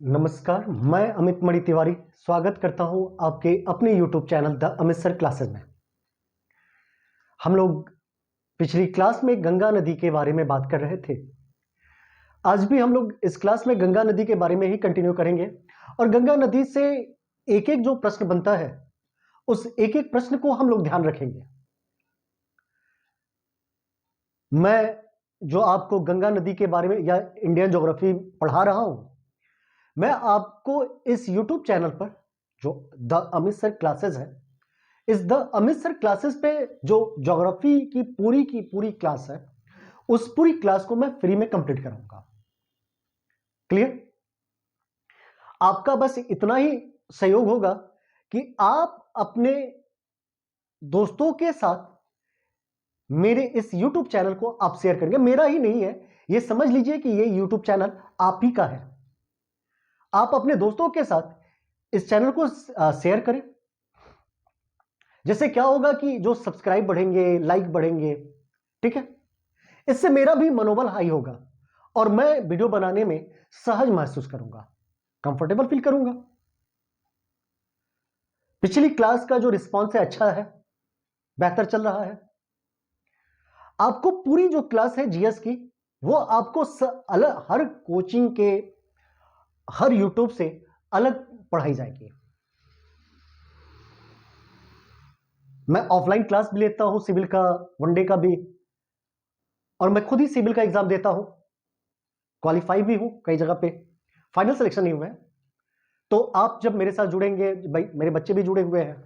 नमस्कार, मैं अमित मणि तिवारी स्वागत करता हूं आपके अपने YouTube channel the Amit sir classes में। हम लोग पिछली क्लास में गंगा नदी के बारे में बात कर रहे थे। आज भी हम लोग इस क्लास में गंगा नदी के बारे में ही कंटिन्यू करेंगे और गंगा नदी से एक एक जो प्रश्न बनता है उस एक एक प्रश्न को हम लोग ध्यान रखेंगे। मैं जो आपको गंगा नदी के बारे में या इंडियन ज्योग्राफी पढ़ा रहा हूं, मैं आपको इस YouTube चैनल पर जो द अमित सर क्लासेस है, इस द अमित सर क्लासेस पे जो ज्योग्राफी की पूरी क्लास है, उस पूरी क्लास को मैं फ्री में कंप्लीट कराऊंगा। क्लियर? आपका बस इतना ही सहयोग होगा कि आप अपने दोस्तों के साथ मेरे इस YouTube चैनल को आप शेयर करेंगे। मेरा ही नहीं है, ये समझ लीजिए कि ये YouTube चैनल आप ही का है। आप अपने दोस्तों के साथ इस चैनल को शेयर करें। जैसे क्या होगा कि जो सब्सक्राइब बढ़ेंगे, लाइक बढ़ेंगे, ठीक है, इससे मेरा भी मनोबल हाई होगा और मैं वीडियो बनाने में सहज महसूस करूंगा, कंफर्टेबल फील करूंगा। पिछली क्लास का जो रिस्पॉन्स है अच्छा है, बेहतर चल रहा है। आपको पूरी जो क्लास है जीएस की, वो आपको अलग हर कोचिंग के हर यूट्यूब से अलग पढ़ाई जाएगी। मैं ऑफलाइन क्लास भी लेता हूं, सिविल का, वनडे का भी, और मैं खुद ही सिविल का एग्जाम देता हूं, क्वालिफाई भी हूं कई जगह पे, फाइनल सिलेक्शन नहीं हुआ है। तो आप जब मेरे साथ जुड़ेंगे, भाई मेरे बच्चे भी जुड़े हुए हैं,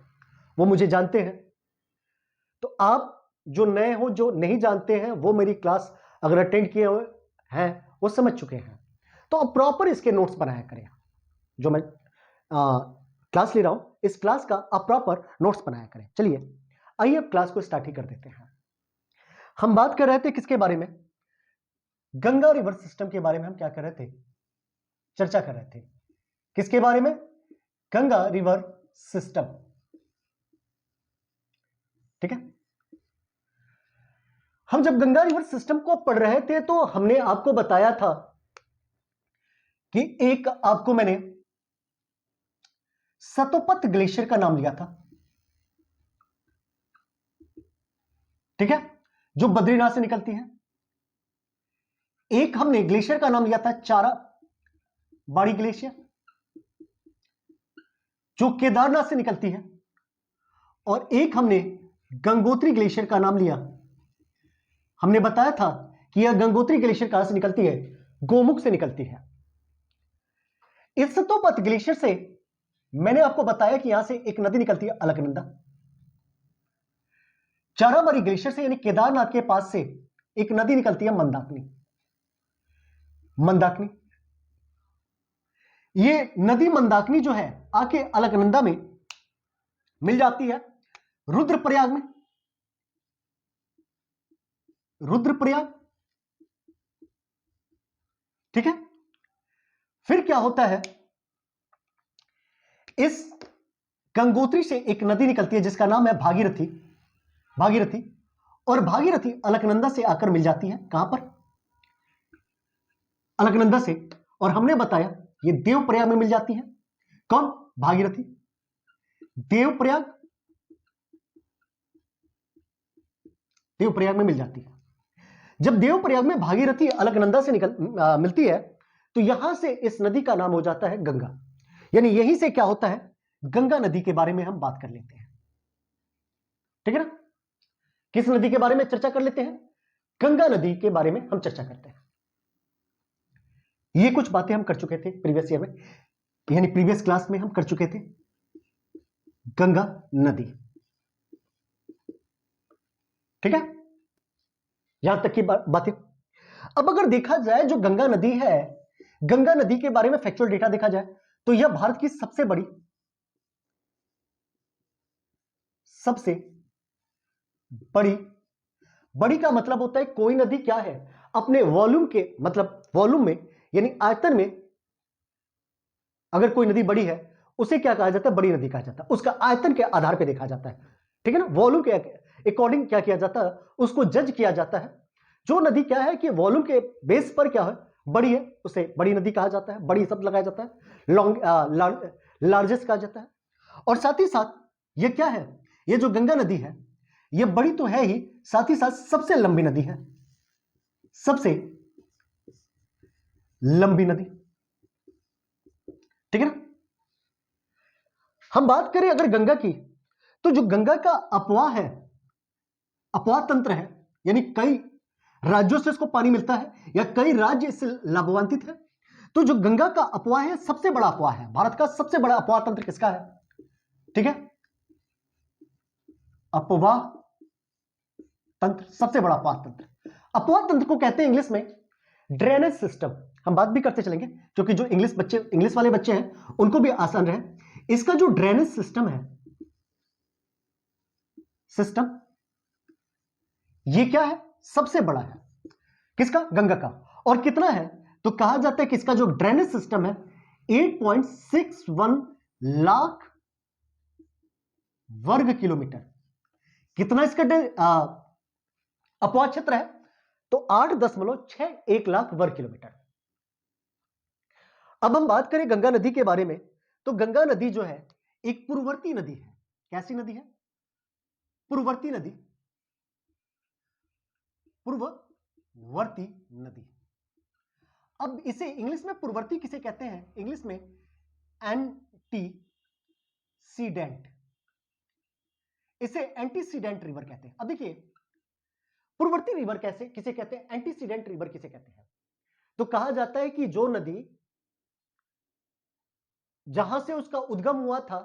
वो मुझे जानते हैं, तो आप जो नए हो, जो नहीं जानते हैं, वो मेरी क्लास अगर अटेंड किए हुए हैं, वो समझ चुके हैं। तो अब प्रॉपर इसके नोट्स बनाया करें। जो मैं क्लास ले रहा हूं, इस क्लास का आप प्रॉपर नोट्स बनाया करें। चलिए आइए अब क्लास को स्टार्ट ही कर देते हैं। हम बात कर रहे थे किसके बारे में? गंगा रिवर सिस्टम के बारे में हम क्या कर रहे थे? चर्चा कर रहे थे। किसके बारे में? Ganga river system. ठीक है, हम जब गंगा रिवर सिस्टम को पढ़ रहे थे तो हमने आपको बताया था कि एक आपको मैंने सतोपत ग्लेशियर का नाम लिया था, ठीक है, जो बद्रीनाथ से निकलती है। एक हमने ग्लेशियर का नाम लिया था चारा बाड़ी ग्लेशियर, जो केदारनाथ से निकलती है। और एक हमने गंगोत्री ग्लेशियर का नाम लिया। हमने बताया था कि यह गंगोत्री ग्लेशियर कहां से निकलती है? गोमुख से निकलती है। इस सतोपत ग्लेशियर से मैंने आपको बताया कि यहां से एक नदी निकलती है, अलकनंदा। चाराबाड़ी ग्लेशियर से यानी केदारनाथ के पास से एक नदी निकलती है, मंदाकिनी। मंदाकिनी, ये नदी मंदाकिनी जो है आके अलकनंदा में मिल जाती है रुद्रप्रयाग में। रुद्रप्रयाग, ठीक है। फिर क्या होता है, इस गंगोत्री से एक नदी निकलती है जिसका नाम है भागीरथी। भागीरथी, और भागीरथी अलकनंदा से आकर मिल जाती है। कहां पर? अलकनंदा से। और हमने बताया ये देवप्रयाग में मिल जाती है। कौन? भागीरथी। देवप्रयाग, देवप्रयाग में मिल जाती है। जब देवप्रयाग में भागीरथी अलकनंदा से मिलती है तो यहां से इस नदी का नाम हो जाता है गंगा। यानी यहीं से क्या होता है, गंगा नदी के बारे में हम बात कर लेते हैं, ठीक है ना। किस नदी के बारे में चर्चा कर लेते हैं? गंगा नदी के बारे में हम चर्चा करते हैं। ये कुछ बातें हम कर चुके थे प्रीवियस ईयर में, यानी प्रीवियस क्लास में हम कर चुके थे गंगा नदी, ठीक है, यहां तक की बातें। अब अगर देखा जाए जो गंगा नदी है, गंगा नदी के बारे में फैक्चुअल डेटा देखा जाए तो यह भारत की सबसे बड़ी का मतलब होता है कोई नदी क्या है, अपने वॉल्यूम के, मतलब वॉल्यूम में यानी आयतन में अगर कोई नदी बड़ी है उसे क्या कहा जाता है? बड़ी नदी कहा जाता है। उसका आयतन के आधार पर देखा जाता है, ठीक है ना। वॉल्यूम के अकॉर्डिंग क्या किया जाता है, उसको जज किया जाता है। जो नदी क्या है कि वॉल्यूम के बेस पर क्या है, बड़ी है उसे बड़ी नदी कहा जाता है, बड़ी शब्द लगाया जाता है, लार्जेस्ट कहा जाता है। और साथ ही साथ ये क्या है, ये जो गंगा नदी है ये बड़ी तो है ही, साथ ही साथ सबसे लंबी नदी है, सबसे लंबी नदी। ठीक है ना। हम बात करें अगर गंगा की, तो जो गंगा का अपवाह है, अपवाह तंत्र है, यानी कई राज्यों से इसको पानी मिलता है या कई राज्य इससे लाभान्वित है, तो जो गंगा का अपवाह है सबसे बड़ा अपवाह है, भारत का सबसे बड़ा अपवाह तंत्र किसका है? ठीक है, अपवाह तंत्र, सबसे बड़ा अपवाह तंत्र। अपवाह तंत्र को कहते हैं इंग्लिश में ड्रेनेज सिस्टम। हम बात भी करते चलेंगे क्योंकि जो इंग्लिश वाले बच्चे हैं उनको भी आसान रहे। इसका जो ड्रेनेज सिस्टम है, सिस्टम ये क्या है? सबसे बड़ा है। किसका? गंगा का। और कितना है? तो कहा जाता है कि इसका जो ड्रेनेज सिस्टम है 8.61 लाख वर्ग किलोमीटर। कितना इसका अपवाह क्षेत्र है? तो 8.61 लाख वर्ग किलोमीटर। अब हम बात करें गंगा नदी के बारे में, तो गंगा नदी जो है एक पूर्ववर्ती नदी है। कैसी नदी है? पूर्ववर्ती नदी, पूर्ववर्ती नदी। अब इसे इंग्लिश में पूर्ववर्ती किसे कहते हैं? इंग्लिश में एंटीसीडेंट, इसे एंटीसीडेंट रिवर कहते हैं। अब देखिए पूर्ववर्ती रिवर कैसे किसे कहते हैं, एंटीसीडेंट रिवर किसे कहते हैं? तो कहा जाता है कि जो नदी जहां से उसका उद्गम हुआ था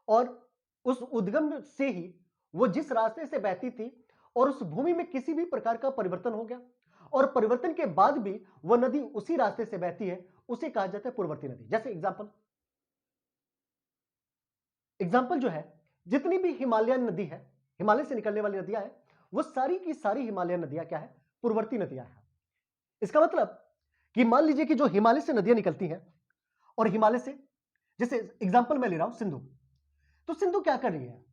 और उस उद्गम से ही वो जिस रास्ते से बहती थी और उस भूमि में किसी भी प्रकार का परिवर्तन हो गया और परिवर्तन के बाद भी वह नदी उसी रास्ते से बहती है, उसे कहा जाता है पूर्ववर्ती नदी। जैसे एग्जाम्पल जो है, जितनी भी हिमालयन नदी है, हिमालय से निकलने वाली नदियां हैं, वो सारी की सारी हिमालयन नदियां क्या है? पूर्ववर्ती नदियां हैं। इसका मतलब कि मान लीजिए कि जो हिमालय से नदियां निकलती हैं और हिमालय से, जैसे एग्जाम्पल मैं ले रहा हूं सिंधु, तो सिंधु क्या कर रही है?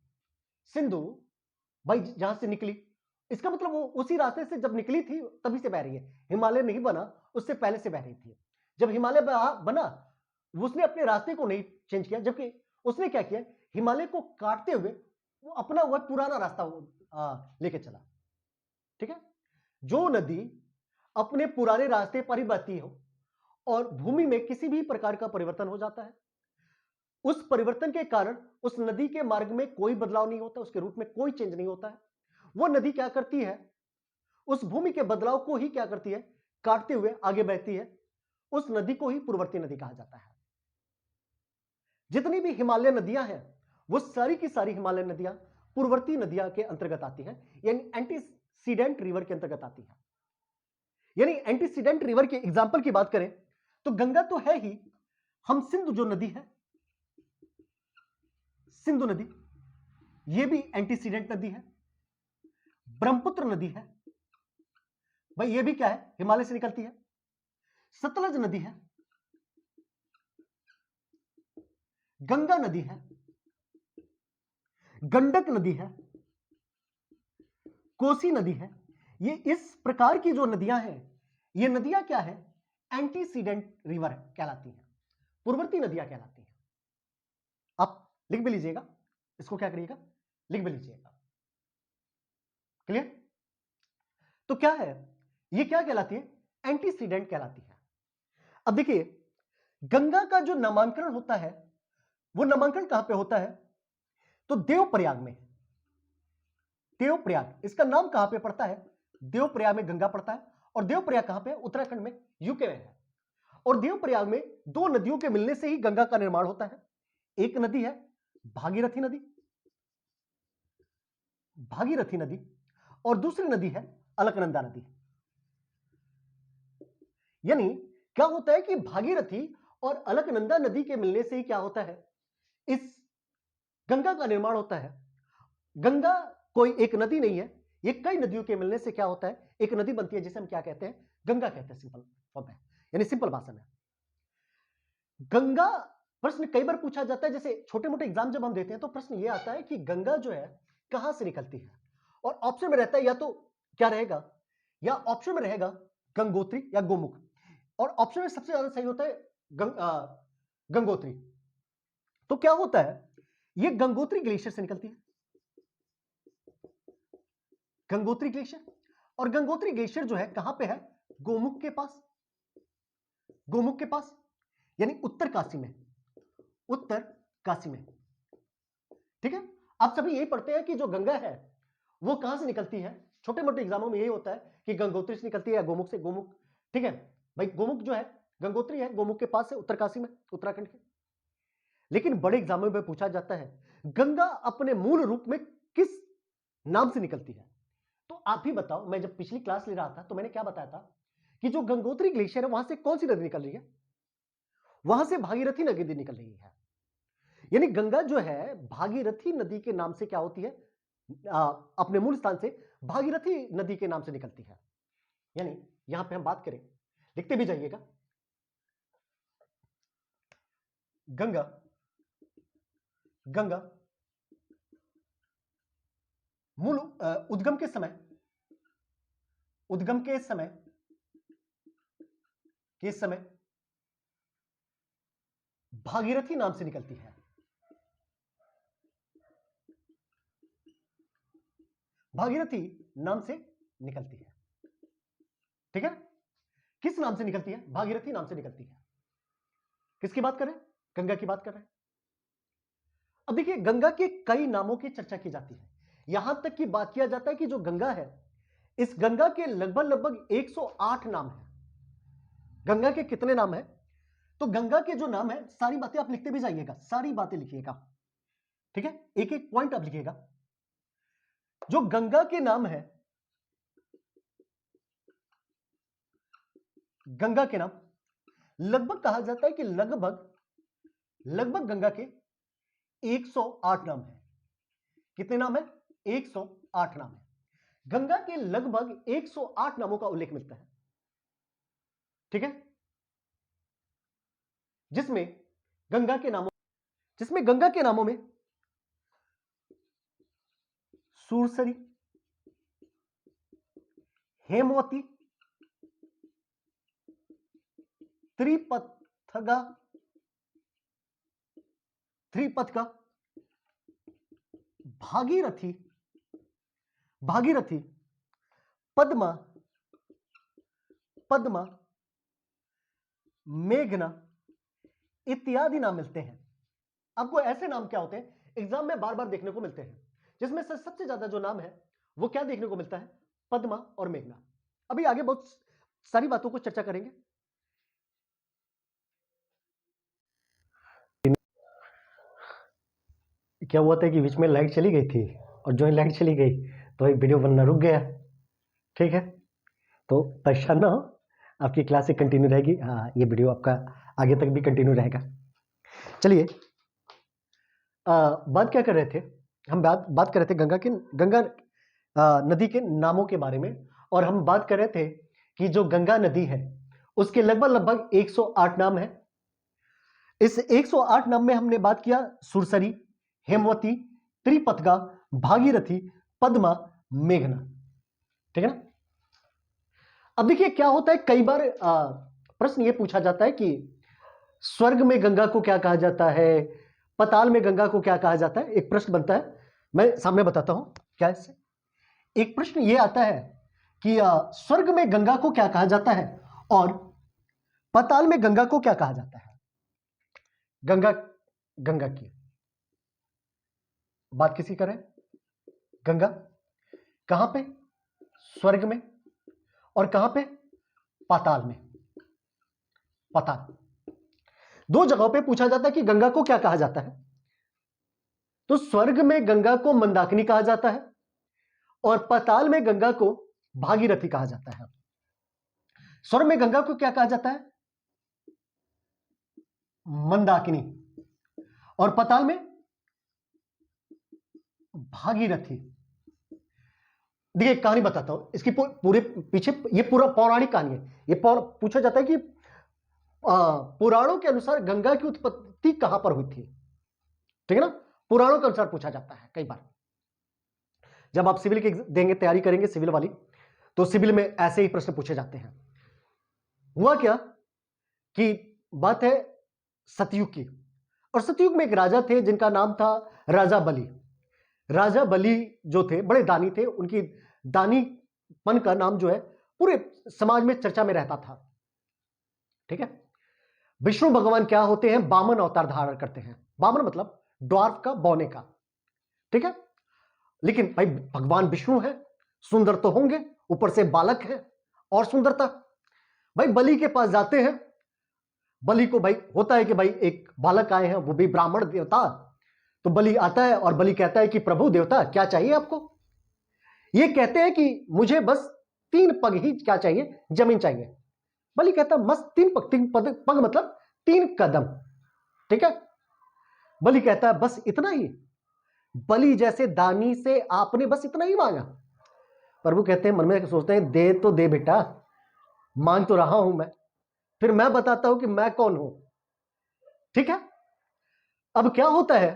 सिंधु भाई जहां से निकली, इसका मतलब वो उसी रास्ते से जब निकली थी तभी से बह रही है। हिमालय नहीं बना उससे पहले से बह रही थी। जब हिमालय बना उसने अपने रास्ते को नहीं चेंज किया, जबकि उसने क्या किया, हिमालय को काटते हुए वो अपना वह पुराना रास्ता लेके चला। ठीक है, जो नदी अपने पुराने रास्ते पर ही बहती हो और भूमि में किसी भी प्रकार का परिवर्तन हो जाता है, उस परिवर्तन के कारण उस नदी के मार्ग में कोई बदलाव नहीं होता, उसके रूट में कोई चेंज नहीं होता है, वो नदी क्या करती है? उस भूमि के बदलाव को ही क्या करती है? काटते हुए आगे बहती है। उस नदी को ही पूर्ववर्ती नदी कहा जाता है। जितनी भी हिमालय नदियां हैं वो सारी की सारी हिमालय नदियां पूर्ववर्ती नदियां के अंतर्गत आती हैं, यानी एंटीसीडेंट रिवर के अंतर्गत आती है। यानी एंटीसीडेंट रिवर के एग्जाम्पल की बात करें तो गंगा तो है ही, हम सिंधु जो नदी है, सिंधु नदी ये भी एंटीसीडेंट नदी है। ब्रह्मपुत्र नदी है भाई, ये भी क्या है? हिमालय से निकलती है। सतलज नदी है, गंगा नदी है, गंडक नदी है, कोसी नदी है। ये इस प्रकार की जो नदियां हैं, ये नदियां क्या है? एंटीसीडेंट रिवर कहलाती हैं, पूर्ववर्ती नदियां कहलाती हैं। आप लिख भी लीजिएगा, इसको क्या करिएगा? लिख भी लीजिएगा। क्लियर? तो क्या है ये? क्या कहलाती है? एंटीसीडेंट कहलाती है। अब देखिए गंगा का जो नामांकन होता है वो नामांकन कहां पे होता है? तो देवप्रयाग में। देवप्रयाग इसका नाम कहां पे पड़ता है? देवप्रयाग में गंगा पड़ता है। और देवप्रयाग कहां पे है? उत्तराखंड में, यूके में है। और देवप्रयाग में दो नदियों के मिलने से ही गंगा का निर्माण होता है। एक नदी है भागीरथी नदी, भागीरथी नदी, और दूसरी नदी है अलकनंदा नदी। यानी क्या होता है कि भागीरथी और अलकनंदा नदी के मिलने से ही क्या होता है? इस गंगा का निर्माण होता है। गंगा कोई एक नदी नहीं है, ये कई नदियों के मिलने से क्या होता है? एक नदी बनती है जिसे हम क्या कहते हैं? गंगा कहते हैं, सिंपल फॉर्म है, यानी सिंपल भाषा में। गंगा प्रश्न कई बार पूछा जाता है, जैसे छोटे मोटे एग्जाम जब हम देते हैं तो प्रश्न ये आता है कि गंगा जो है कहां से निकलती है, और ऑप्शन में रहता है या तो क्या रहेगा, या ऑप्शन में रहेगा गंगोत्री या गोमुख। और ऑप्शन में सबसे ज्यादा सही होता है गंगोत्री। तो क्या होता है, ये गंगोत्री ग्लेशियर से निकलती है, गंगोत्री ग्लेशियर। और गंगोत्री ग्लेशियर जो है कहां पे है, गोमुख के पास, गोमुख के पास यानी उत्तर काशी में, उत्तर काशी में। ठीक है, आप सभी यही पढ़ते हैं कि जो गंगा है वो कहां से निकलती है, छोटे मोटे एग्जामों में यही होता है कि गंगोत्री से निकलती है या गोमुख से, गोमुख। ठीक है भाई, गोमुख जो है गंगोत्री है, गोमुख के पास है, उत्तरकाशी में, उत्तराखंड के। लेकिन बड़े एग्जामों में पूछा जाता है गंगा अपने मूल रूप में किस नाम से निकलती है। तो आप ही बताओ, मैं जब पिछली क्लास ले रहा था तो मैंने क्या बताया था कि जो गंगोत्री ग्लेशियर है वहां से कौन सी नदी निकल रही है, वहां से भागीरथी नदी निकल रही है। यानी गंगा जो है भागीरथी नदी के नाम से क्या होती है, अपने मूल स्थान से भागीरथी नदी के नाम से निकलती है। यानी यहां पे हम बात करें, लिखते भी जाइएगा, गंगा, गंगा मूल उद्गम के समय, उद्गम के समय, के समय भागीरथी नाम से निकलती है, भागीरथी नाम से निकलती है। ठीक है, किस नाम से निकलती है, भागीरथी नाम से निकलती है। किसकी बात कर रहे हैं, गंगा की बात कर रहे हैं। अब देखिए गंगा के कई नामों की चर्चा की जाती है, यहां तक की बात किया जाता है कि जो गंगा है, इस गंगा के लगभग लगभग 108 नाम है। गंगा के कितने नाम है, तो गंगा के जो नाम है, सारी बातें आप लिखते भी जाइएगा, सारी बातें लिखिएगा। ठीक है, एक एक पॉइंट आप लिखिएगा। जो गंगा के नाम है, गंगा के नाम लगभग कहा जाता है कि लगभग गंगा के 108 नाम है। कितने नाम है, 108 नाम है। गंगा के लगभग 108 नामों का उल्लेख मिलता है। ठीक है, जिसमें गंगा के नामों में सूरसरी, हेमवती, त्रिपथगा, भागीरथी, पद्मा, मेघना इत्यादि नाम मिलते हैं। आपको ऐसे नाम क्या होते हैं, एग्जाम में बार बार देखने को मिलते हैं, जिसमें से सबसे ज्यादा जो नाम है वो क्या देखने को मिलता है, पद्मा और मेघना। अभी आगे बहुत सारी बातों को चर्चा करेंगे। क्या हुआ था कि बीच में लाइट चली गई थी, और जो ही लाइट चली गई तो एक वीडियो बनना रुक गया। ठीक है, तो परेशान ना हो, आपकी क्लास से कंटिन्यू रहेगी। हाँ, ये वीडियो आपका आगे तक भी कंटिन्यू रहेगा। चलिए, बात क्या कर रहे थे हम, बात कर रहे थे गंगा नदी के नामों के बारे में। और हम बात कर रहे थे कि जो गंगा नदी है उसके लगभग 108 नाम है। इस 108 नाम में हमने बात किया सुरसरी, हेमवती, त्रिपथगा, भागीरथी, पद्मा, मेघना। ठीक है ना। अब देखिए क्या होता है, कई बार प्रश्न यह पूछा जाता है कि स्वर्ग में गंगा को क्या कहा जाता है, पताल में गंगा को क्या कहा जाता है। एक प्रश्न बनता है, मैं सामने बताता हूं क्या इससे। एक प्रश्न यह आता है कि स्वर्ग में गंगा को क्या कहा जाता है और पताल में गंगा को क्या कहा जाता है। गंगा की बात किसी करें, गंगा कहां पे, स्वर्ग में, और कहां पे, पाताल में। पाताल, दो जगहों पे पूछा जाता है कि गंगा को क्या कहा जाता है। तो स्वर्ग में गंगा को मंदाकिनी कहा जाता है और पाताल में गंगा को भागीरथी कहा जाता है। स्वर्ग में गंगा को क्या कहा जाता है, मंदाकिनी, और पाताल में भागीरथी। देखिए कहानी बताता हूं इसकी, पूरे पीछे ये पूरा पौराणिक कहानी है। ये पूछा जाता है कि पुराणों के अनुसार गंगा की उत्पत्ति कहां पर हुई थी। ठीक है ना, पुराणों के अनुसार पूछा जाता है कई बार। जब आप सिविल की देंगे, तैयारी करेंगे सिविल वाली, तो सिविल में ऐसे ही प्रश्न पूछे जाते हैं। हुआ क्या कि बात है सतयुग की। और सतयुग में एक राजा थे जिनका नाम था राजा बलि। राजा बलि जो थे बड़े दानी थे, उनकी दानीपन का नाम जो है पूरे समाज में चर्चा में रहता था। ठीक है। विष्णु भगवान क्या होते हैं? वामन अवतार धारण करते हैं। वामन मतलब ड्वार्फ का, बौने का। ठीक है। लेकिन भाई भगवान विष्णु है, सुंदर तो होंगे, ऊपर से बालक है और सुंदरता। भाई बलि के पास जाते हैं, बलि को भाई होता है कि भाई एक बालक आए हैं, वो भी ब्राह्मण देवता। तो बलि आता है और बलि कहता है कि प्रभु देवता क्या चाहिए आपको? ये कहते हैं कि मुझे बस 3 पग ही क्या चाहिए, जमीन चाहिए। बलि कहता है मस्त 3 पग, 3 पग मतलब 3 कदम। ठीक है। बलि कहता है बस इतना ही? बलि जैसे दानी से आपने बस इतना ही मांगा? प्रभु कहते हैं, मन में सोचते हैं दे तो दे बेटा, मांग तो रहा हूं मैं, फिर मैं बताता हूं कि मैं कौन हूं। ठीक है। अब क्या होता है,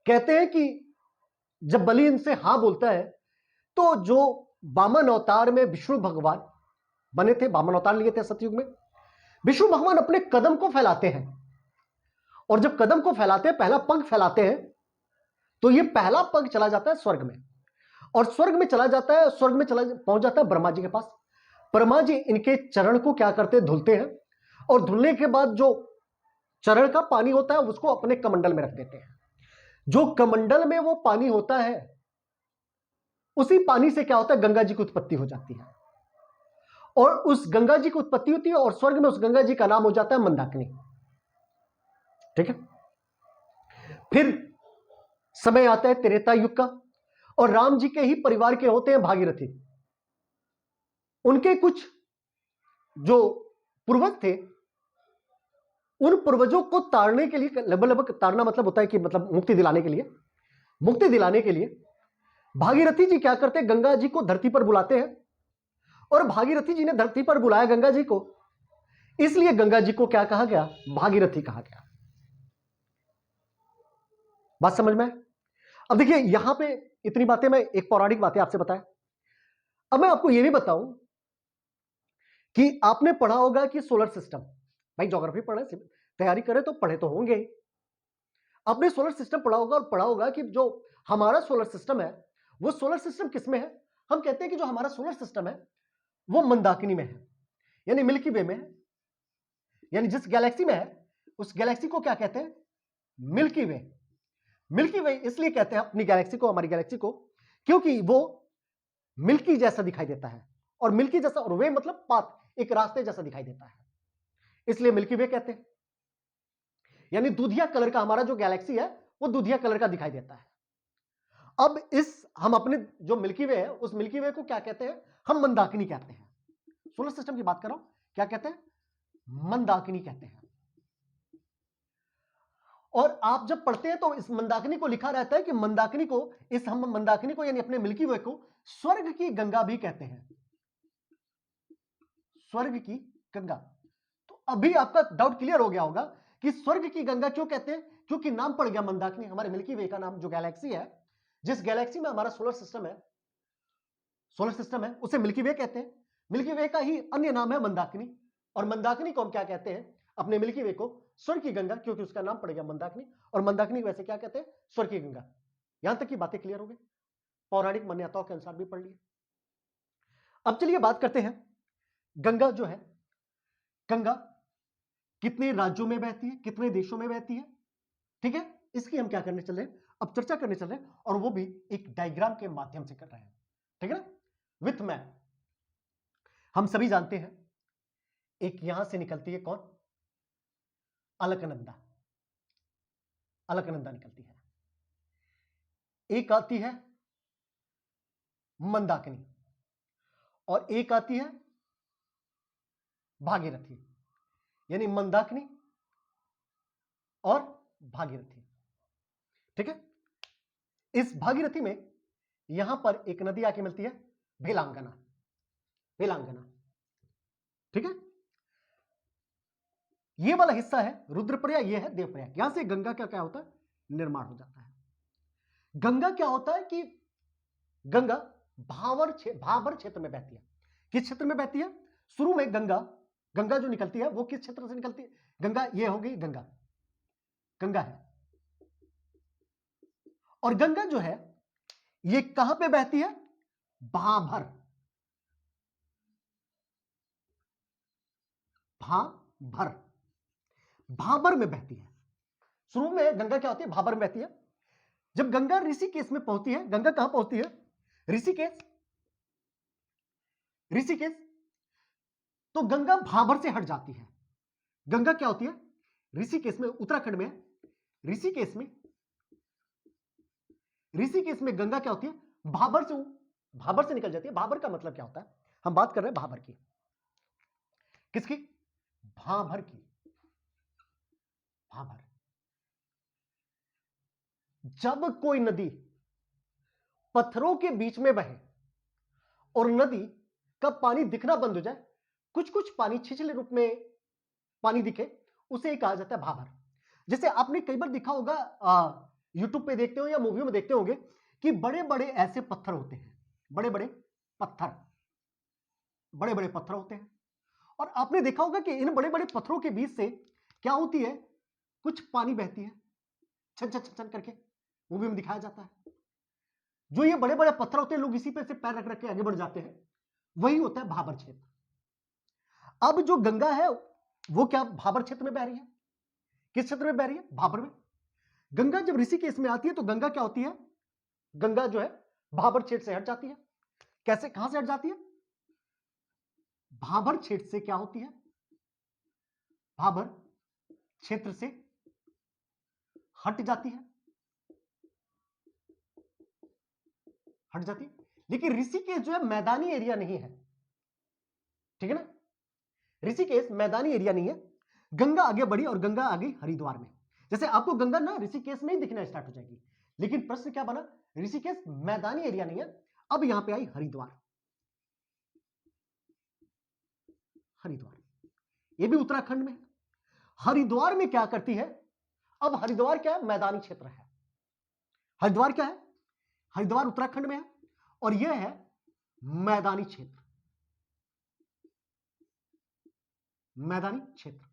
कहते हैं कि जब बलि इनसे हां बोलता है तो जो वामन अवतार में विष्णु भगवान बने थे, वामन अवतार लिए थे सतयुग में, विष्णु भगवान अपने कदम को फैलाते हैं। और जब कदम को फैलाते हैं, पहला पग फैलाते हैं, तो ये पहला पग चला जाता है स्वर्ग में। और स्वर्ग में चला जाता है, स्वर्ग में चला पहुंच जाता है ब्रह्मा जी के पास। ब्रह्मा जी इनके चरण को क्या करते हैं? धुलते हैं। और धुलने के बाद जो चरण का पानी होता है उसको अपने कमंडल में रख देते हैं। जो कमंडल में वो पानी होता है, उसी पानी से क्या होता है? गंगा जी की उत्पत्ति हो जाती है। और उस गंगा जी की उत्पत्ति होती है और स्वर्ग में उस गंगा जी का नाम हो जाता है मंदाकिनी। ठीक है। फिर समय आता है त्रेता युग का, और राम जी के ही परिवार के होते हैं भागीरथी। उनके कुछ जो पूर्वज थे, उन पूर्वजों को तारने के लिए, लगभग तारना मतलब होता है कि मतलब मुक्ति दिलाने के लिए, मुक्ति दिलाने के लिए भागीरथी जी क्या करते हैं? गंगा जी को धरती पर बुलाते हैं। और भागीरथी जी ने धरती पर बुलाया गंगा जी को, इसलिए गंगा जी को क्या कहा गया? भागीरथी कहा गया। बात समझ में? अब देखिए यहां पे इतनी बातें, मैं एक पौराणिक बातें आपसे बताया। अब मैं आपको यह भी बताऊं कि आपने पढ़ा होगा कि सोलर सिस्टम, भाई ज्योग्राफी पढ़े, तैयारी करें तो पढ़े तो होंगे ही। आपने सोलर सिस्टम पढ़ा होगा और पढ़ा होगा कि जो हमारा सोलर सिस्टम है, वो सोलर सिस्टम किसमें है? हम कहते हैं कि जो हमारा सोलर सिस्टम है वो मंदाकिनी में है, यानी मिल्की वे में है। यानी जिस गैलेक्सी में है उस गैलेक्सी को क्या कहते हैं? मिल्की वे। मिल्की वे इसलिए कहते हैं अपनी गैलेक्सी को, हमारी गैलेक्सी को, क्योंकि वो मिल्की जैसा दिखाई देता है। और मिल्की जैसा, और वे मतलब पाथ, एक रास्ते जैसा दिखाई देता है, इसलिए मिल्की वे कहते हैं। यानी दूधिया कलर का हमारा जो गैलेक्सी है वो दूधिया कलर का दिखाई देता है। अब इस हम अपने जो मिल्की वे है, उस मिल्की वे को क्या कहते हैं? हम मंदाकिनी कहते हैं। सोलर सिस्टम की बात कर रहा हूं, क्या कहते हैं? मंदाकिनी कहते हैं। और आप जब पढ़ते हैं तो इस मंदाकिनी को लिखा रहता है कि मंदाकिनी को, इस हम मंदाकिनी को यानी अपने मिल्की वे को स्वर्ग की गंगा भी कहते हैं। स्वर्ग की गंगा। तो अभी आपका डाउट क्लियर हो गया होगा कि स्वर्ग की गंगा क्यों कहते हैं? क्योंकि नाम पड़ गया मंदाकिनी। हमारे मिल्की वे का नाम, जो गैलेक्सी है, जिस गैलेक्सी में हमारा सोलर सिस्टम है उसे मिल्की वे कहते हैं। मिल्की वे का ही अन्य नाम है मंदाकिनी। और मंदाकिनी को हम क्या कहते हैं? अपने मिल्की वे को स्वर्ग की गंगा, क्योंकि उसका नाम पड़ गया मंदाकिनी। और मंदाकिनी वैसे क्या कहते हैं? स्वर्ग की गंगा। यहां तक की बातें क्लियर हो गई, पौराणिक मान्यताओं के अनुसार भी पढ़ लिए। अब चलिए बात करते हैं, गंगा जो है, गंगा कितने राज्यों में बहती है, कितने देशों में बहती है? ठीक है। इसकी हम क्या करने चल रहे हैं? अब चर्चा करने चल रहे हैं, और वो भी एक डायग्राम के माध्यम से कर रहे हैं। ठीक है ना, विथ मैप। हम सभी जानते हैं एक यहां से निकलती है कौन? अलकनंदा। अलकनंदा निकलती है। एक आती है मंदाकिनी, और एक आती है भागीरथी। यानी मंदाकिनी और भागीरथी। ठीक है। इस भागीरथी में यहां पर एक नदी आके मिलती है, भेलांगना। भेलांगना। ठीक है। ये वाला हिस्सा है रुद्रप्रयाग, ये है देवप्रयाग। यहां से गंगा का क्या होता है? निर्माण हो जाता है। गंगा क्या होता है कि गंगा भाबर क्षेत्र में बहती है। किस क्षेत्र में बहती है? शुरू में गंगा गंगा जो निकलती है वो किस क्षेत्र से निकलती है? गंगा ये होगी, गंगा गंगा है। और गंगा जो है ये कहां पे बहती है? भाबर, भाबर, भाबर में बहती है। शुरू में गंगा क्या होती है? भाबर में बहती है। जब गंगा ऋषिकेश में पहुंचती है, गंगा कहां पहुंचती है? ऋषिकेश, ऋषिकेश। तो गंगा भाबर से हट जाती है। गंगा क्या होती है? ऋषिकेश में, उत्तराखंड में ऋषिकेश में, ऋषिकेश में गंगा क्या होती है? भाबर से निकल जाती है। भाबर का मतलब क्या होता है? हम बात कर रहे हैं भाबर की। किसकी? भाबर की। भाबर। जब कोई नदी पत्थरों के बीच में बहे और नदी का पानी दिखना बंद हो जाए, कुछ कुछ पानी छिछले रूप में पानी दिखे, उसे कहा जाता है भाबर। जैसे आपने कई बार देखा होगा, यूट्यूब पे देखते हो या मूवी में देखते होंगे कि बड़े बड़े ऐसे पत्थर होते हैं, बड़े बड़े पत्थर होते हैं। और आपने देखा होगा कि इन बड़े बड़े पत्थरों के बीच से क्या होती है? कुछ पानी बहती है, छन छन छन छन करके मूवी में दिखाया जाता है। जो ये बड़े बड़े पत्थर होते हैं, लोग इसी पे से पैर रख रख के आगे बढ़ जाते हैं, वही होता है भाबर क्षेत्र। अब जो गंगा है वो क्या भाबर क्षेत्र में बह रही है? किस क्षेत्र में बह रही है? भाबर में। गंगा जब ऋषिकेश में आती है तो गंगा क्या होती है? गंगा जो है भाबर क्षेत्र से हट जाती है। कैसे, कहां से हट जाती है? भाबर क्षेत्र से क्या होती है? भाबर क्षेत्र से हट जाती है, हट जाती है। लेकिन ऋषिकेश जो है मैदानी एरिया नहीं है, ठीक है ना? ऋषिकेश मैदानी एरिया नहीं है। गंगा आगे बढ़ी और गंगा आ गई हरिद्वार में। जैसे आपको गंगा ना ऋषिकेश में ही दिखना स्टार्ट हो जाएगी, लेकिन प्रश्न क्या बना? ऋषिकेश मैदानी एरिया नहीं है। अब यहां पे आई हरिद्वार, हरिद्वार ये भी उत्तराखंड में है। हरिद्वार में क्या करती है? अब हरिद्वार क्या है? मैदानी क्षेत्र है। हरिद्वार क्या है? हरिद्वार उत्तराखंड में है और यह है मैदानी क्षेत्र, मैदानी क्षेत्र।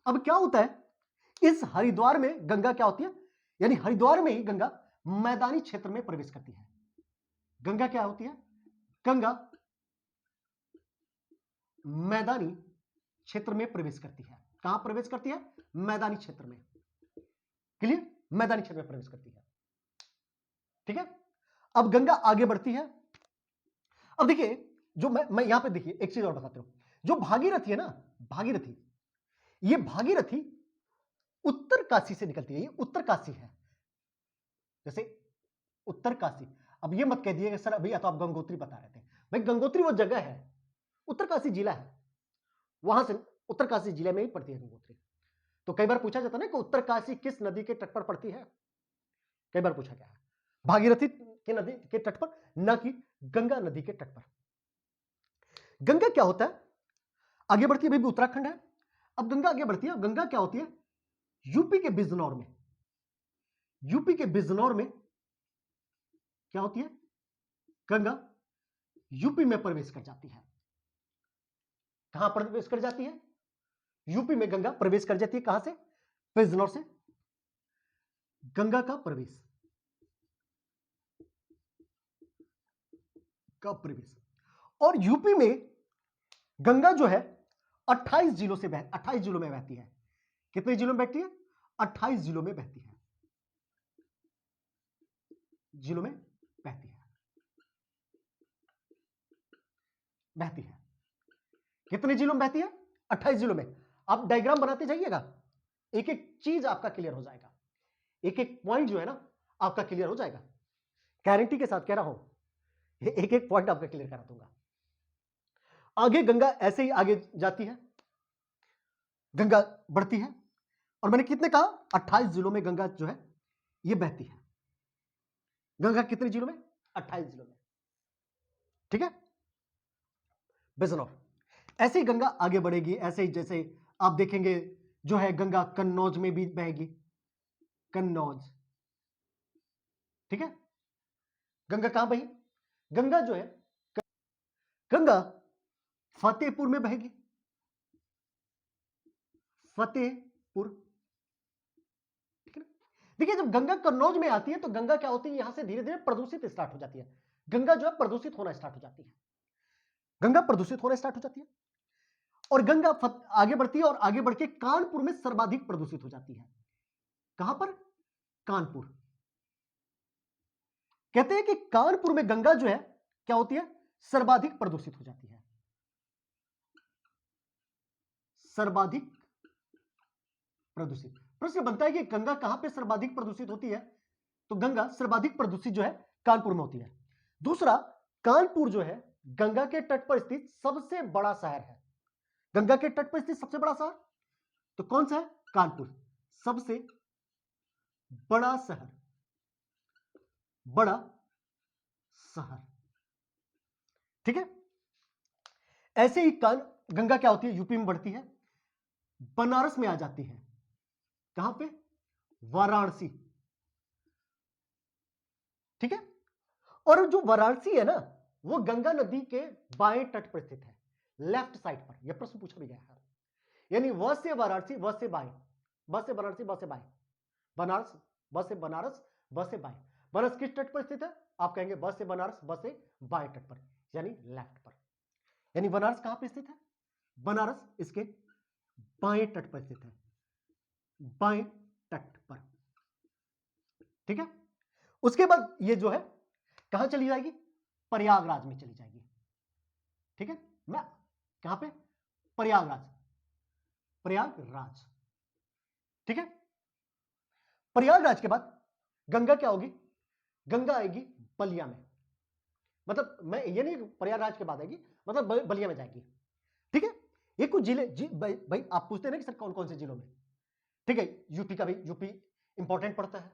अब क्या होता है? इस हरिद्वार में गंगा क्या होती है? यानी हरिद्वार में ही गंगा मैदानी क्षेत्र में प्रवेश करती है। गंगा क्या होती है? गंगा मैदानी क्षेत्र में प्रवेश करती है। कहां प्रवेश करती है? मैदानी क्षेत्र में। क्लियर? मैदानी क्षेत्र में प्रवेश करती है, ठीक है। अब गंगा आगे बढ़ती है। अब देखिए, जो मैं यहां पे देखिए एक चीज और बताता हूं। जो भागीरथी है ना, भागीरथी, ये भागीरथी उत्तर काशी से निकलती है। ये उत्तर काशी है, जैसे उत्तर काशी। अब ये मत कह दिएगा सर अभी तो आप गंगोत्री बता रहे थे। भाई गंगोत्री वो जगह है, उत्तर काशी जिला है, वहां से उत्तर काशी जिले में ही पड़ती है गंगोत्री। तो कई बार पूछा जाता है ना कि उत्तर काशी किस नदी के तट पर पड़ती है? कई बार पूछा गया है। भागीरथी के नदी के तट पर, न कि गंगा नदी के तट पर। गंगा क्या होता है? आगे बढ़ती है, अभी भी उत्तराखंड है। अब गंगा आगे बढ़ती है। गंगा क्या होती है? यूपी के बिजनौर में, यूपी के बिजनौर में क्या होती है? गंगा यूपी में प्रवेश कर जाती है। कहां प्रवेश कर जाती है? यूपी में गंगा प्रवेश कर जाती है। कहां से? बिजनौर से गंगा का प्रवेश, का प्रवेश। और यूपी में गंगा जो है 28 जिलों से 28 जिलों में बहती है। कितने जिलों में बहती है? 28 जिलों में बहती है, जिलों में बहती है, बहती है। कितने जिलों में बहती है? 28 जिलों में। आप डायग्राम बनाते जाइएगा, एक एक चीज आपका क्लियर हो जाएगा, एक एक पॉइंट जो है ना आपका क्लियर हो जाएगा। गारंटी के साथ कह रहा हूं, एक एक पॉइंट आपका क्लियर करा दूंगा। आगे गंगा ऐसे ही आगे जाती है, गंगा बढ़ती है। और मैंने कितने कहा? 28 जिलों में गंगा जो है ये बहती है। गंगा कितने जिलों में? 28 जिलों में, ठीक है। बिजनौर। ऐसे ही गंगा आगे बढ़ेगी, ऐसे ही जैसे आप देखेंगे जो है गंगा कन्नौज में भी बहेगी, कन्नौज, ठीक है। गंगा कहां बही? गंगा जो है, गंगा फतेहपुर में बहेगी, फतेहपुर। ठीक है ना? देखिए जब गंगा कन्नौज में आती है तो गंगा क्या होती है, यहां से धीरे धीरे प्रदूषित स्टार्ट हो जाती है, गंगा जो है प्रदूषित होना स्टार्ट हो जाती है, गंगा प्रदूषित होना स्टार्ट हो जाती है और गंगा आगे बढ़ती है और आगे बढ़ के कानपुर में सर्वाधिक प्रदूषित हो जाती है। कहां पर? कानपुर। कहते हैं कि कानपुर में गंगा जो है क्या होती है, सर्वाधिक प्रदूषित हो जाती है, सर्वाधिक प्रदूषित। प्रश्न बनता है कि गंगा कहां पे सर्वाधिक प्रदूषित होती है, तो गंगा सर्वाधिक प्रदूषित जो है कानपुर में होती है। दूसरा, कानपुर जो है गंगा के तट पर स्थित सबसे बड़ा शहर है, गंगा के तट पर स्थित सबसे बड़ा शहर तो कौन सा है? कानपुर, सबसे बड़ा शहर, बड़ा शहर। ठीक है, ऐसे ही गंगा क्या होती है, यूपी में बढ़ती है, बनारस में आ जाती है, कहां पे? वाराणसी। ठीक है, और जो वाराणसी है ना वो गंगा नदी के बाएं तट पर स्थित है, लेफ्ट साइड पर। यह प्रश्न पूछा भी गया है, यानी व से वाराणसी, व से बाएं, ब से वाराणसी, ब से बाएं, बनारस, ब से बनारस, ब से बाएं। बनारस किस तट पर स्थित है? आप कहेंगे ब से बनारस, ब से बाएं तट पर, यानी लेफ्ट पर। यानी बनारस कहां पर स्थित है? बनारस इसके बाएं तट पर स्थित है, बाएं तट पर। ठीक है, उसके बाद ये जो है कहां चली जाएगी? प्रयागराज में चली जाएगी। ठीक है, मैं कहां पे? प्रयागराज, प्रयागराज। ठीक है, प्रयागराज के बाद गंगा क्या होगी? गंगा आएगी बलिया में, मतलब मैं ये नहीं प्रयागराज के बाद आएगी, मतलब बलिया में जाएगी। ठीक है, ये कुछ जिले भाई आप पूछते हैं ना कि सर कौन कौन से जिलों में। ठीक है, यूपी का भी, यूपी इंपॉर्टेंट पड़ता है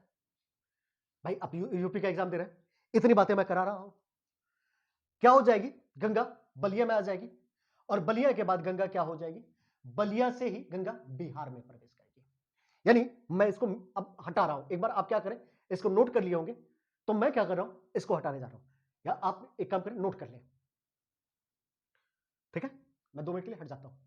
भाई, आप यूपी का एग्जाम दे रहे हैं, इतनी बातें मैं करा रहा हूं। क्या हो जाएगी? गंगा बलिया में आ जाएगी और बलिया के बाद गंगा क्या हो जाएगी? बलिया से ही गंगा बिहार में प्रवेश करेगी। यानी मैं इसको अब हटा रहा हूं, एक बार आप क्या करें, इसको नोट कर लिए होंगे, तो मैं क्या कर रहा हूं, इसको हटाने जा रहा हूं, या आप एक काम करें नोट कर लें। ठीक है, मैं 2 मिनट के लिए हट जाता हूं।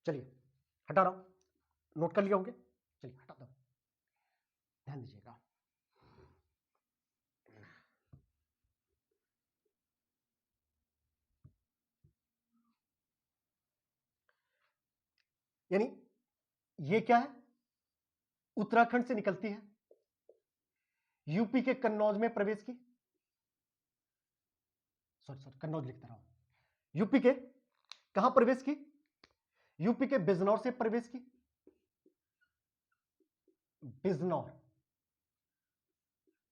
चलिए हटा रहा हूं, नोट कर लिए होंगे, चलिए हटाता हूं, ध्यान दीजिएगा। यानी ये क्या है? उत्तराखंड से निकलती है, यूपी के कन्नौज में प्रवेश की, सॉरी कन्नौज लिखता रहा हूं, यूपी के कहां प्रवेश की? यूपी के बिजनौर से प्रवेश की, बिजनौर,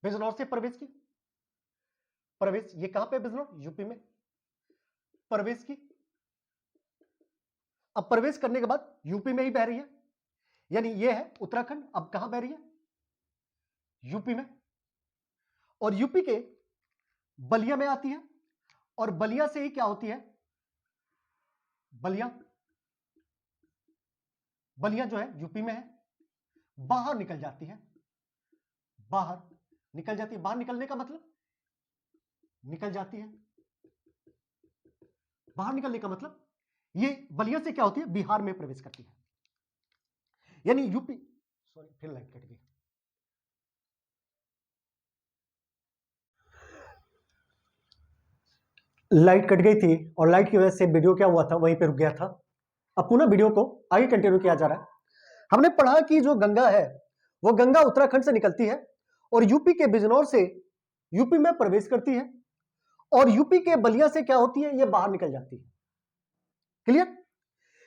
बिजनौर से प्रवेश की, प्रवेश ये कहां पे? बिजनौर, यूपी में प्रवेश की। अब प्रवेश करने के बाद यूपी में ही बह रही है, यानी ये है उत्तराखंड, अब कहां बह रही है? यूपी में, और यूपी के बलिया में आती है, और बलिया से ही क्या होती है? बलिया, बलिया जो है यूपी में है, बाहर निकल जाती है, बाहर निकल जाती है। बाहर निकलने का मतलब निकल जाती है, बाहर निकलने का मतलब ये बलिया से क्या होती है? बिहार में प्रवेश करती है। यानी यूपी, सॉरी फिर लाइट कट गई, लाइट कट गई थी और लाइट की वजह से वीडियो क्या हुआ था, वहीं पे रुक गया था। अब पुनः वीडियो को आगे कंटिन्यू किया जा रहा है। हमने पढ़ा कि जो गंगा है वो गंगा उत्तराखंड से निकलती है और यूपी के बिजनौर से यूपी में प्रवेश करती है, और यूपी के बलिया से क्या होती है? ये बाहर निकल जाती है। क्लियर?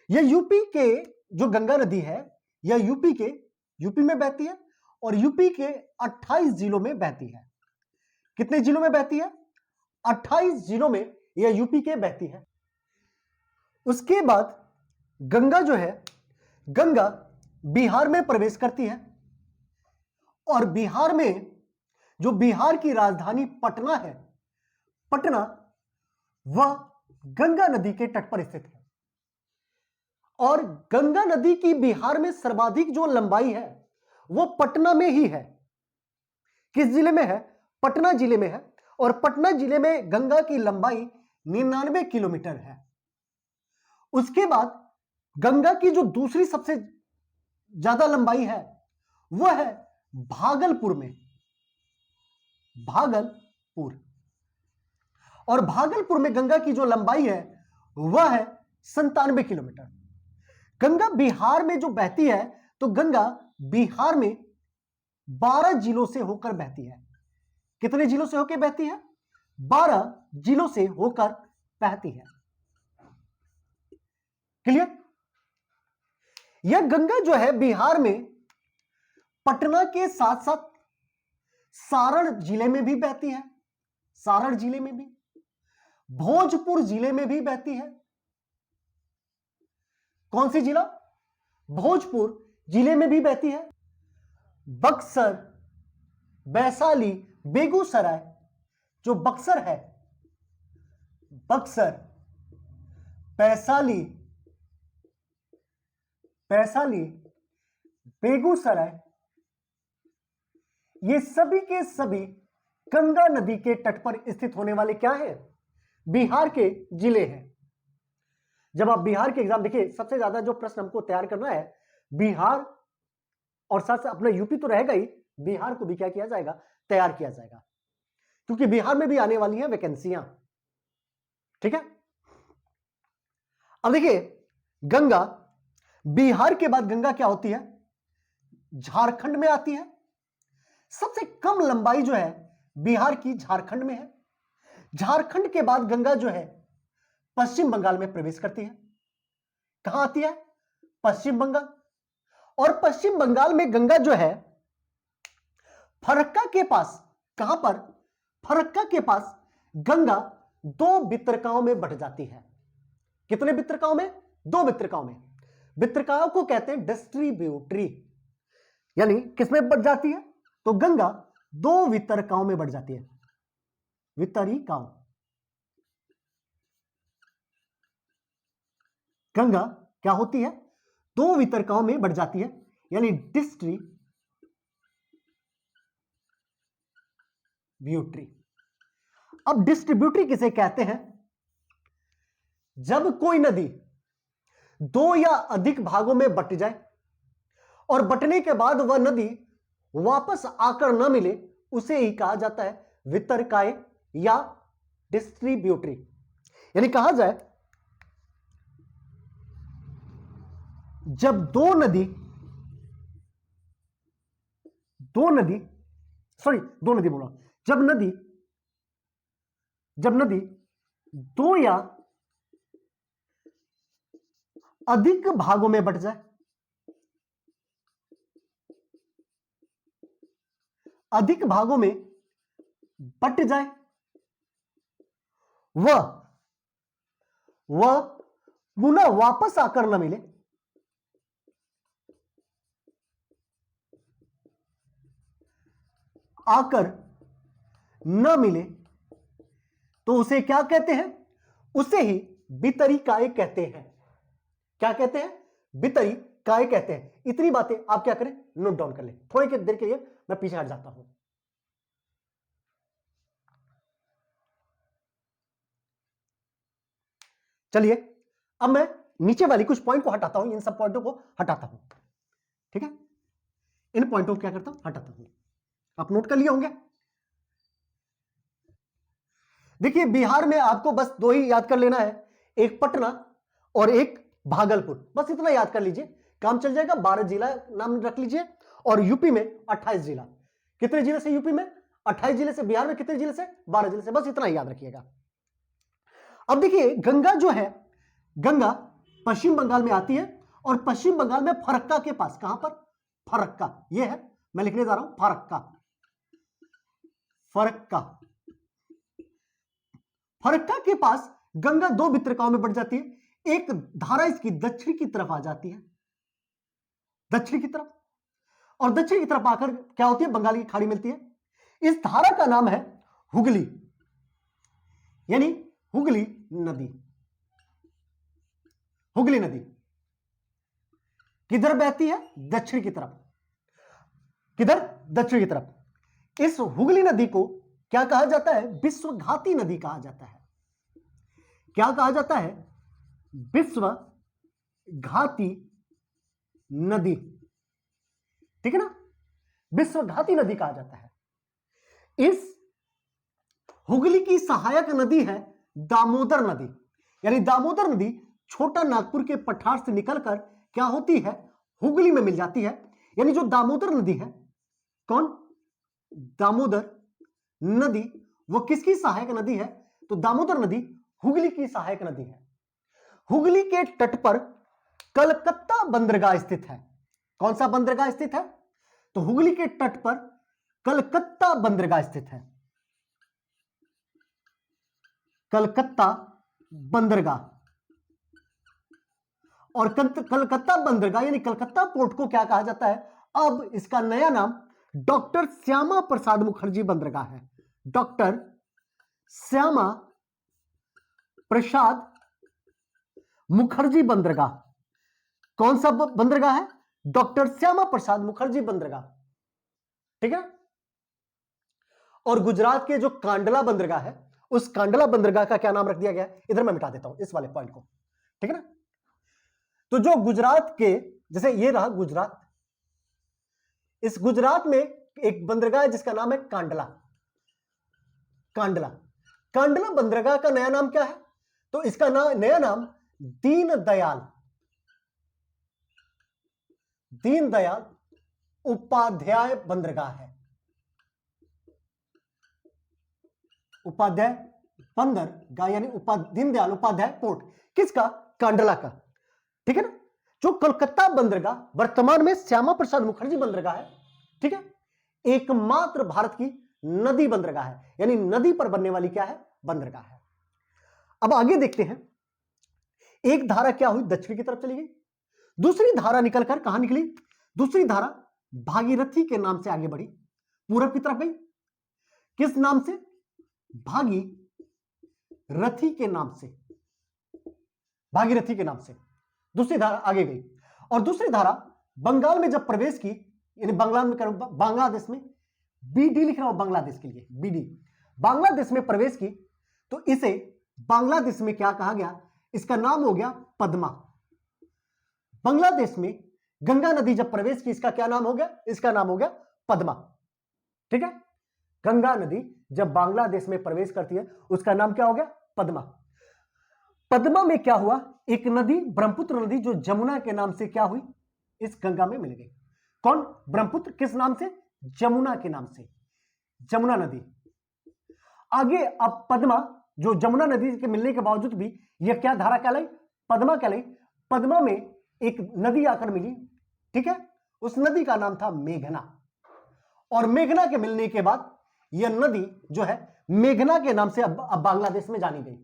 ये यूपी के जो गंगा नदी है यह यूपी में बहती है और यूपी के 28 जिलों में बहती है। कितने जिलों में बहती है? 28 जिलों में यह यूपी के बहती है। उसके बाद गंगा जो है, गंगा बिहार में प्रवेश करती है, और बिहार में जो बिहार की राजधानी पटना है, पटना वह गंगा नदी के तट पर स्थित है और गंगा नदी की बिहार में सर्वाधिक जो लंबाई है वो पटना में ही है। किस जिले में है? पटना जिले में है और पटना जिले में गंगा की लंबाई 99 किलोमीटर है। उसके बाद गंगा की जो दूसरी सबसे ज्यादा लंबाई है वह है भागलपुर में, भागलपुर। और भागलपुर में गंगा की जो लंबाई है वह है 97 किलोमीटर। गंगा बिहार में जो बहती है तो गंगा बिहार में 12 जिलों से होकर बहती है। कितने जिलों से होकर बहती है? 12 जिलों से होकर बहती है। क्लियर? यह गंगा जो है बिहार में पटना के साथ साथ सारण जिले में भी बहती है, सारण जिले में भी, भोजपुर जिले में भी बहती है। कौन सी जिला? भोजपुर जिले में भी बहती है। बक्सर, वैशाली, बेगूसराय, जो बक्सर है, बक्सर, वैशाली, बेगूसराय, ये सभी के सभी गंगा नदी के तट पर स्थित होने वाले क्या है? बिहार के जिले हैं। जब आप बिहार के एग्जाम देखिए, सबसे ज्यादा जो प्रश्न हमको तैयार करना है बिहार और साथ साथ अपना यूपी तो रहेगा ही, बिहार को भी क्या किया जाएगा? तैयार किया जाएगा, क्योंकि बिहार में भी आने वाली हैं वैकेंसियां। ठीक है, अब देखिए गंगा, बिहार के बाद गंगा क्या होती है? झारखंड में आती है। सबसे कम लंबाई जो है बिहार की झारखंड में है। झारखंड के बाद गंगा जो है पश्चिम बंगाल में प्रवेश करती है। कहां आती है? पश्चिम बंगाल। और पश्चिम बंगाल में गंगा जो है फरक्का के पास, कहां पर? फरक्का के पास गंगा 2 वितरकाओं में बंट जाती है। कितने वितरकाओं में? 2 वितरकाओं में। वितरकाओं को कहते हैं डिस्ट्रीब्यूटरी, यानी किसमें बंट जाती है? तो गंगा 2 वितरकाओं में बंट जाती है। वितरिकाओं, गंगा क्या होती है? 2 वितरकाओं में बंट जाती है, यानी डिस्ट्रीब्यूटरी। अब डिस्ट्रीब्यूटरी किसे कहते हैं? जब कोई नदी 2 या अधिक भागों में बंट जाए और बंटने के बाद वह नदी वापस आकर न मिले, उसे ही कहा जाता है वितरकाय या डिस्ट्रीब्यूटरी। यानी कहा जाए जब दो नदी बोला, जब नदी 2 या अधिक भागों में बंट जाए, अधिक भागों में बंट जाए, वह पुनः वापस आकर न मिले, आकर न मिले, तो उसे क्या कहते हैं? उसे ही वितरिकाय कहते हैं। क्या कहते हैं? वितरिकाय कहते हैं। इतनी बातें आप क्या करें? नोट डाउन कर लें। थोड़ी देर के लिए मैं पीछे हट जाता हूं। चलिए अब मैं नीचे वाली कुछ पॉइंट को हटाता हूं, इन सब पॉइंटों को हटाता हूं। ठीक है, इन पॉइंटों को क्या करता हूं? हटाता हूं। आप नोट कर लिए होंगे। देखिए बिहार में आपको बस 2 ही याद कर लेना है, एक पटना और एक भागलपुर, बस इतना याद कर लीजिए, काम चल जाएगा। 12 जिला नाम रख लीजिए। और यूपी में 28 जिला। कितने जिले से यूपी में? 28 जिले से। बिहार में कितने जिले से? 12 जिले से। बस इतना ही याद रखिएगा। अब देखिए गंगा जो है, गंगा पश्चिम बंगाल में आती है और पश्चिम बंगाल में फरक्का के पास, कहां पर? फरक्का, यह है, मैं लिखने जा रहा हूं फरक्का। फरक्का, फरक्का के पास गंगा 2 वितरकाओं में बंट जाती है। एक धारा इसकी दक्षिण की तरफ आ जाती है, दक्षिण की तरफ, और दक्षिण की तरफ आकर क्या होती है? बंगाल की खाड़ी मिलती है। इस धारा का नाम है हुगली। यानी हुगली नदी। हुगली नदी किधर बहती है? दक्षिण की तरफ। किधर? दक्षिण की तरफ। इस हुगली नदी को क्या कहा जाता है? विश्वघाती नदी कहा जाता है। क्या कहा जाता है? विश्वघाती नदी। ठीक है ना? विश्वघाती नदी कहा जाता है। इस हुगली की सहायक नदी है दामोदर नदी। यानी दामोदर नदी छोटा नागपुर के पठार से निकलकर क्या होती है? हुगली में मिल जाती है। यानी जो दामोदर नदी है, कौन? दामोदर नदी, वो किसकी सहायक नदी है? तो दामोदर नदी हुगली की सहायक नदी है। हुगली के तट पर कलकत्ता बंदरगाह स्थित है। कौन सा बंदरगाह स्थित है? तो हुगली के तट पर कलकत्ता बंदरगाह स्थित है। कलकत्ता बंदरगाह। और कलकत्ता बंदरगाह यानी कलकत्ता पोर्ट को क्या कहा जाता है? अब इसका नया नाम डॉक्टर श्यामा प्रसाद मुखर्जी बंदरगाह है। डॉक्टर श्यामा प्रसाद मुखर्जी बंदरगाह। कौन सा बंदरगाह है? डॉक्टर श्यामा प्रसाद मुखर्जी बंदरगाह। ठीक है। और गुजरात के जो कांडला बंदरगाह है, उस कांडला बंदरगाह का क्या नाम रख दिया गया है? इधर मैं मिटा देता हूं इस वाले पॉइंट को। ठीक है ना? तो जो गुजरात के, जैसे ये रहा गुजरात, इस गुजरात में एक बंदरगाह है जिसका नाम है कांडला। कांडला कांडला बंदरगाह का नया नाम क्या है? तो इसका नया नाम दीनदयाल उपाध्याय बंदरगाह है। उपाध्याय बंदरगाह यानी दीनदयाल उपाध्याय पोर्ट। किसका? कांडला का। ठीक है ना? जो कोलकाता बंदरगाह वर्तमान में श्यामा प्रसाद मुखर्जी बंदरगाह है। ठीक है। एकमात्र भारत की नदी बंदरगाह है, यानी नदी पर बनने वाली क्या है? बंदरगाह है। अब आगे देखते हैं। एक धारा क्या हुई? दक्षिण की तरफ चली गई। दूसरी धारा निकलकर कहां निकली? दूसरी धारा भागीरथी के नाम से आगे बढ़ी, पूरब की तरफ गई। किस नाम से? भागीरथी के नाम से। भागीरथी के नाम से दूसरी धारा आगे गई। और दूसरी धारा बंगाल में जब प्रवेश की, यानी बांग्लादेश में, बीडी लिख रहा हूं बांग्लादेश के लिए, बीडी, बांग्लादेश में प्रवेश की, तो इसे बांग्लादेश में क्या कहा गया? इसका नाम हो गया पद्मा। बांग्लादेश में गंगा नदी जब प्रवेश की, इसका क्या नाम हो गया? इसका नाम हो गया पद्मा। ठीक है। गंगा नदी जब बांग्लादेश में प्रवेश करती है, उसका नाम क्या हो गया? पद्मा। पद्मा में क्या हुआ? एक नदी ब्रह्मपुत्र नदी जो जमुना के नाम से क्या हुई? इस गंगा में मिल गई। कौन? ब्रह्मपुत्र। किस नाम से? जमुना के नाम से, जमुना नदी। आगे अब पद्मा, जो जमुना नदी के मिलने के बावजूद भी यह क्या धारा कहलाई? पद्मा कहलाई। पद्मा में एक नदी आकर मिली। ठीक है। उस नदी का नाम था मेघना। और मेघना के मिलने के बाद यह नदी जो है मेघना के नाम से अब बांग्लादेश में जानी गई।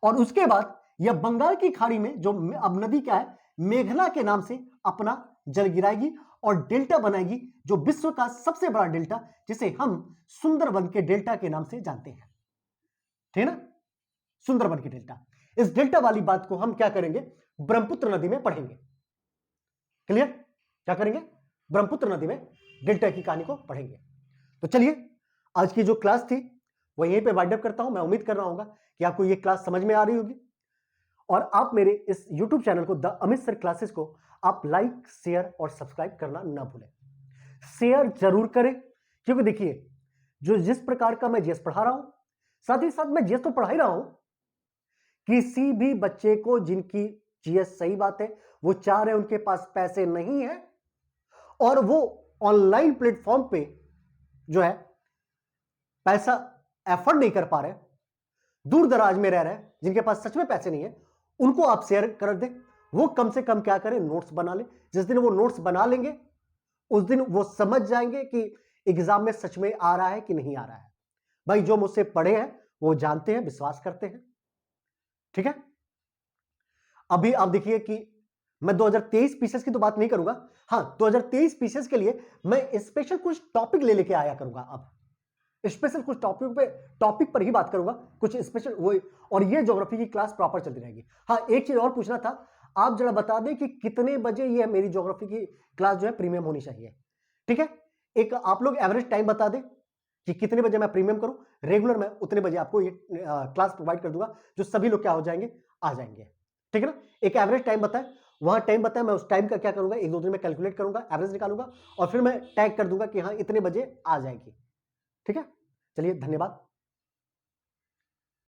और उसके बाद यह बंगाल की खाड़ी में जो अब नदी क्या है? मेघना के नाम से अपना जल गिराएगी और डेल्टा बनाएगी, जो विश्व का सबसे बड़ा डेल्टा, जिसे हम सुंदरबन के डेल्टा के नाम से जानते हैं। ठीक है ना? सुंदरबन के डेल्टा। इस डेल्टा वाली बात को हम क्या करेंगे? ब्रह्मपुत्र नदी में पढ़ेंगे। क्लियर? क्या करेंगे? ब्रह्मपुत्र नदी में डेल्टा की कहानी को पढ़ेंगे। तो चलिए, आज की जो क्लास थी वो यहीं पे वाइंड अप करता हूं। मैं उम्मीद कर रहा हूं कि आपको ये क्लास समझ में आ रही होगी, और आप मेरे इस YouTube चैनल को, द अमित सर क्लासेस को, आप लाइक, शेयर और सब्सक्राइब करना ना भूलें। शेयर जरूर करें, क्योंकि देखिए, जो जिस प्रकार का मैं जीएस पढ़ा रहा हूं, साथ ही साथ मैं जीएस तो पढ़ा ही रहा हूं, किसी भी बच्चे को जिनकी जीएस, सही बात है, वो चाह रहे उनके पास पैसे नहीं है और वो ऑनलाइन प्लेटफॉर्म पे जो है पैसा एफर्ड नहीं कर पा रहे, दूर दराज में रह रहे, जिनके पास सच में पैसे नहीं है, उनको आप शेयर कर दें। वो कम से कम क्या करें? नोट्स बना ले। जिस दिन वो नोट्स बना लेंगे, उस दिन वो समझ जाएंगे कि एग्जाम में सच में आ रहा है कि नहीं आ रहा है। भाई, जो मुझसे पढ़े हैं वो जानते हैं, विश्वास करते हैं। ठीक है। अभी आप देखिए कि मैं 2023 पीसेस की तो बात नहीं करूंगा। हां, 2023 पीसेस के लिए मैं स्पेशल कुछ टॉपिक ले लेके आया करूंगा अब। स्पेशल कुछ टॉपिक पर ही बात करूंगा, कुछ स्पेशल वो, और ये ज्योग्राफी की क्लास प्रॉपर चलती रहेगी। हाँ, एक चीज और पूछना था, आप जरा बता दें कि कितने बजे ये मेरी ज्योग्राफी की क्लास जो है प्रीमियम होनी चाहिए। ठीक है, एक आप लोग एवरेज टाइम बता दें कि कितने बजे मैं प्रीमियम करूं, रेगुलर मैं उतने बजे आपको ये क्लास प्रोवाइड कर दूंगा, जो सभी लोग क्या हो जाएंगे, आ जाएंगे। ठीक है ना, एक एवरेज टाइम बताएं, वहां टाइम बताएं, मैं उस टाइम का क्या करूंगा, एक दो दिन में कैलकुलेट करूंगा, एवरेज निकालूंगा और फिर मैं टैग कर दूंगा कि हाँ इतने बजे आ जाएगी। ठीक है, चलिए धन्यवाद।